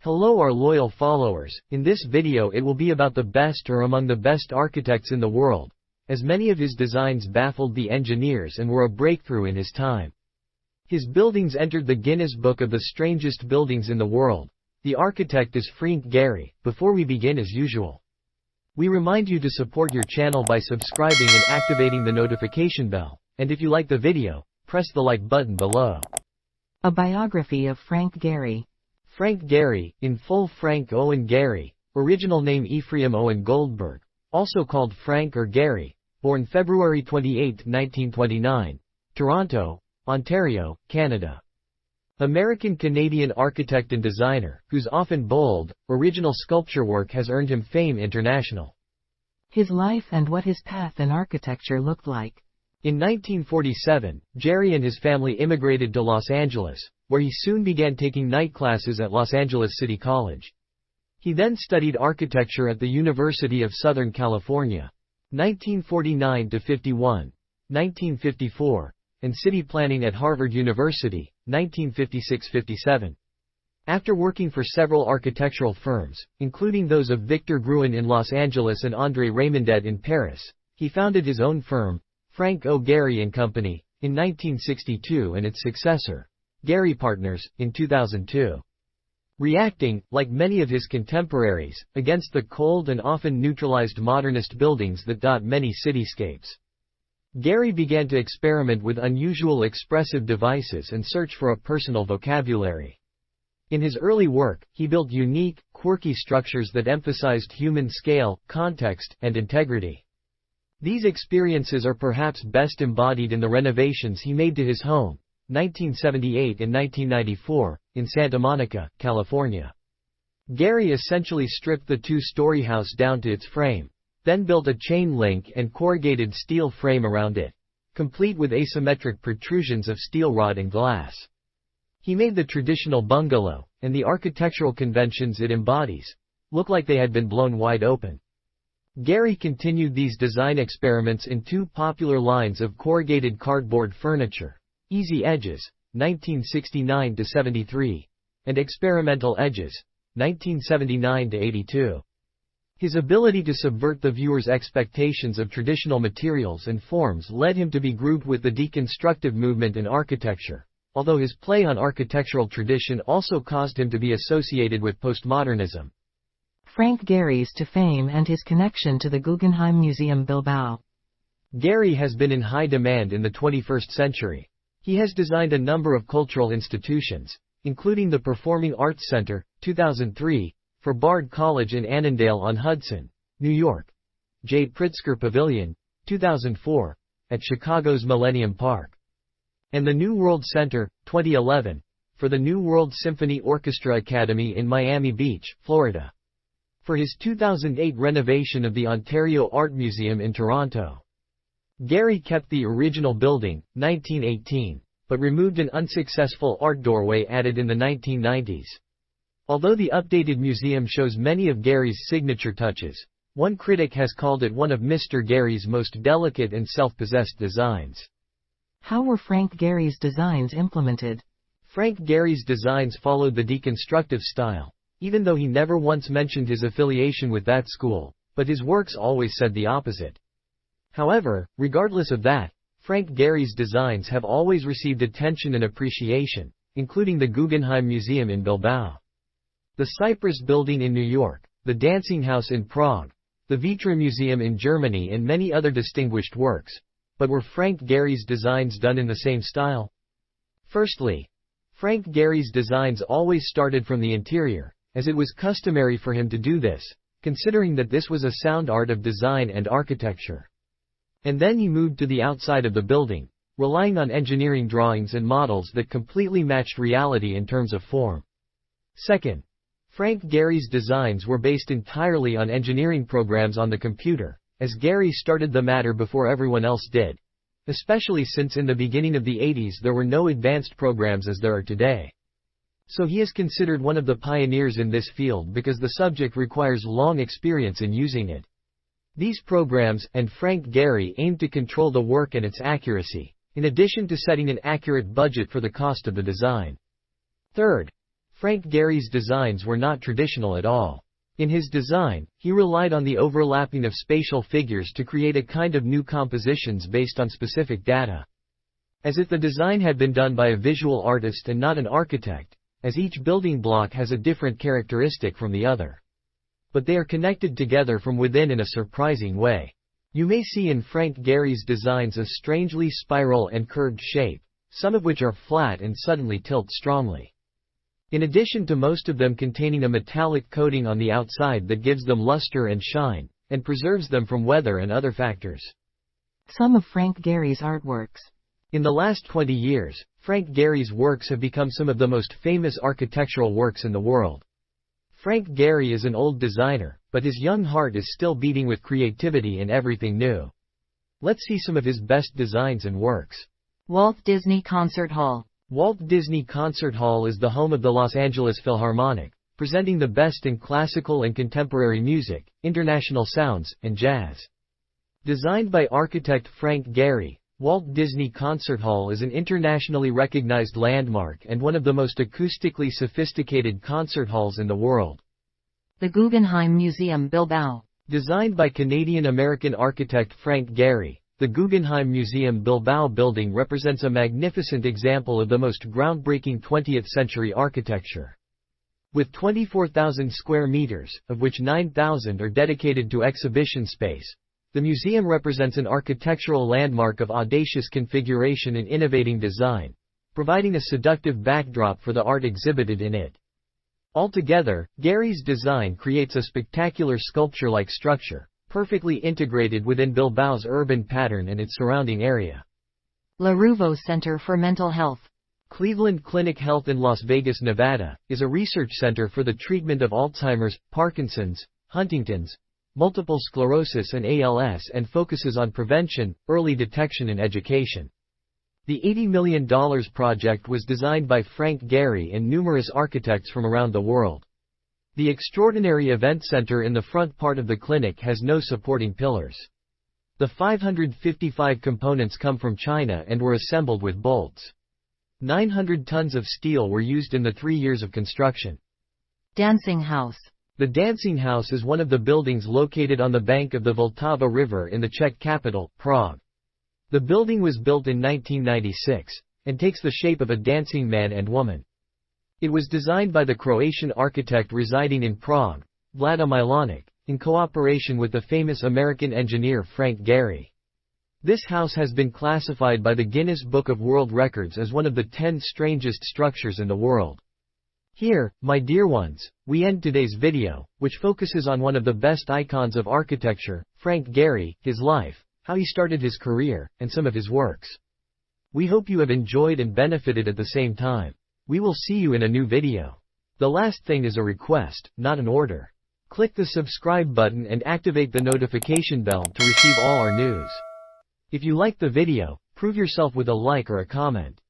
Hello our loyal followers, in this video it will be about the best or among the best architects in the world, as many of his designs baffled the engineers and were a breakthrough in his time. His buildings entered the Guinness Book of the Strangest Buildings in the World. The architect is Frank Gehry. Before we begin as usual, we remind you to support your channel by subscribing and activating the notification bell, and if you like the video, press the like button below. A biography of Frank Gehry. Frank Gehry, in full Frank Owen Gehry, original name Ephraim Owen Goldberg, also called Frank or Gehry, born February 28, 1929, Toronto, Ontario, Canada. American-Canadian architect and designer, whose often bold, original sculpture work has earned him fame international. His life and what his path in architecture looked like. In 1947, Gehry and his family immigrated to Los Angeles, where he soon began taking night classes at Los Angeles City College. He then studied architecture at the University of Southern California, 1949 to 51, 1954, and city planning at Harvard University, 1956-57. After working for several architectural firms, including those of Victor Gruen in Los Angeles and André Raymondet in Paris, he founded his own firm, Frank O. Gehry & Company, in 1962 and its successor, Gehry Partners, in 2002. Reacting, like many of his contemporaries, against the cold and often neutralized modernist buildings that dot many cityscapes, Gehry began to experiment with unusual expressive devices and search for a personal vocabulary. In his early work, he built unique, quirky structures that emphasized human scale, context, and integrity. These experiences are perhaps best embodied in the renovations he made to his home, 1978 and 1994, in Santa Monica, California. Gehry essentially stripped the two-story house down to its frame, then built a chain link and corrugated steel frame around it, complete with asymmetric protrusions of steel rod and glass. He made the traditional bungalow, and the architectural conventions it embodies, look like they had been blown wide open. Gehry continued these design experiments in two popular lines of corrugated cardboard furniture, Easy Edges, 1969-73, and Experimental Edges, 1979-82. His ability to subvert the viewer's expectations of traditional materials and forms led him to be grouped with the deconstructive movement in architecture, although his play on architectural tradition also caused him to be associated with postmodernism. Frank Gehry's to fame and his connection to the Guggenheim Museum Bilbao. Gehry has been in high demand in the 21st century. He has designed a number of cultural institutions, including the Performing Arts Center, 2003, for Bard College in Annandale-on-Hudson, New York, J. Pritzker Pavilion, 2004, at Chicago's Millennium Park, and the New World Center, 2011, for the New World Symphony Orchestra Academy in Miami Beach, Florida, for his 2008 renovation of the Ontario Art Museum in Toronto. Gehry kept the original building, 1918, but removed an unsuccessful art doorway added in the 1990s. Although the updated museum shows many of Gehry's signature touches, one critic has called it one of Mr. Gehry's most delicate and self-possessed designs. How were Frank Gehry's designs implemented? Frank Gehry's designs followed the deconstructive style, even though he never once mentioned his affiliation with that school, but his works always said the opposite. However, regardless of that, Frank Gehry's designs have always received attention and appreciation, including the Guggenheim Museum in Bilbao, the Cypress Building in New York, the Dancing House in Prague, the Vitra Museum in Germany and many other distinguished works. But were Frank Gehry's designs done in the same style? Firstly, Frank Gehry's designs always started from the interior, as it was customary for him to do this, considering that this was a sound art of design and architecture. And then he moved to the outside of the building, relying on engineering drawings and models that completely matched reality in terms of form. Second, Frank Gehry's designs were based entirely on engineering programs on the computer, as Gehry started the matter before everyone else did, especially since in the beginning of the 80s there were no advanced programs as there are today. So he is considered one of the pioneers in this field because the subject requires long experience in using it. These programs, and Frank Gehry aimed to control the work and its accuracy, in addition to setting an accurate budget for the cost of the design. Third, Frank Gehry's designs were not traditional at all. In his design, he relied on the overlapping of spatial figures to create a kind of new compositions based on specific data. As if the design had been done by a visual artist and not an architect, as each building block has a different characteristic from the other. But they are connected together from within in a surprising way. You may see in Frank Gehry's designs a strangely spiral and curved shape, some of which are flat and suddenly tilt strongly. In addition to most of them containing a metallic coating on the outside that gives them luster and shine, and preserves them from weather and other factors. Some of Frank Gehry's artworks. In the last 20 years, Frank Gehry's works have become some of the most famous architectural works in the world. Frank Gehry is an old designer, but his young heart is still beating with creativity in everything new. Let's see some of his best designs and works. Walt Disney Concert Hall. Walt Disney Concert Hall is the home of the Los Angeles Philharmonic, presenting the best in classical and contemporary music, international sounds, and jazz. Designed by architect Frank Gehry, Walt Disney Concert Hall is an internationally recognized landmark and one of the most acoustically sophisticated concert halls in the world. The Guggenheim Museum, Bilbao. Designed by Canadian-American architect Frank Gehry, the Guggenheim Museum Bilbao building represents a magnificent example of the most groundbreaking 20th-century architecture. With 24,000 square meters, of which 9,000 are dedicated to exhibition space, the museum represents an architectural landmark of audacious configuration and innovating design, providing a seductive backdrop for the art exhibited in it. Altogether, Gehry's design creates a spectacular sculpture-like structure, perfectly integrated within Bilbao's urban pattern and its surrounding area. La Rouveau Center for Mental Health. Cleveland Clinic Health in Las Vegas, Nevada, is a research center for the treatment of Alzheimer's, Parkinson's, Huntington's, multiple sclerosis and ALS and focuses on prevention, early detection and education. The $80 million project was designed by Frank Gehry and numerous architects from around the world. The extraordinary event center in the front part of the clinic has no supporting pillars. The 555 components come from China and were assembled with bolts. 900 tons of steel were used in the 3 years of construction. Dancing House. The Dancing House is one of the buildings located on the bank of the Vltava River in the Czech capital, Prague. The building was built in 1996, and takes the shape of a dancing man and woman. It was designed by the Croatian architect residing in Prague, Vlada Milanic, in cooperation with the famous American engineer Frank Gehry. This house has been classified by the Guinness Book of World Records as one of the 10 strangest structures in the world. Here, my dear ones, we end today's video, which focuses on one of the best icons of architecture, Frank Gehry, his life, how he started his career, and some of his works. We hope you have enjoyed and benefited at the same time. We will see you in a new video. The last thing is a request, not an order. Click the subscribe button and activate the notification bell to receive all our news. If you liked the video, prove yourself with a like or a comment.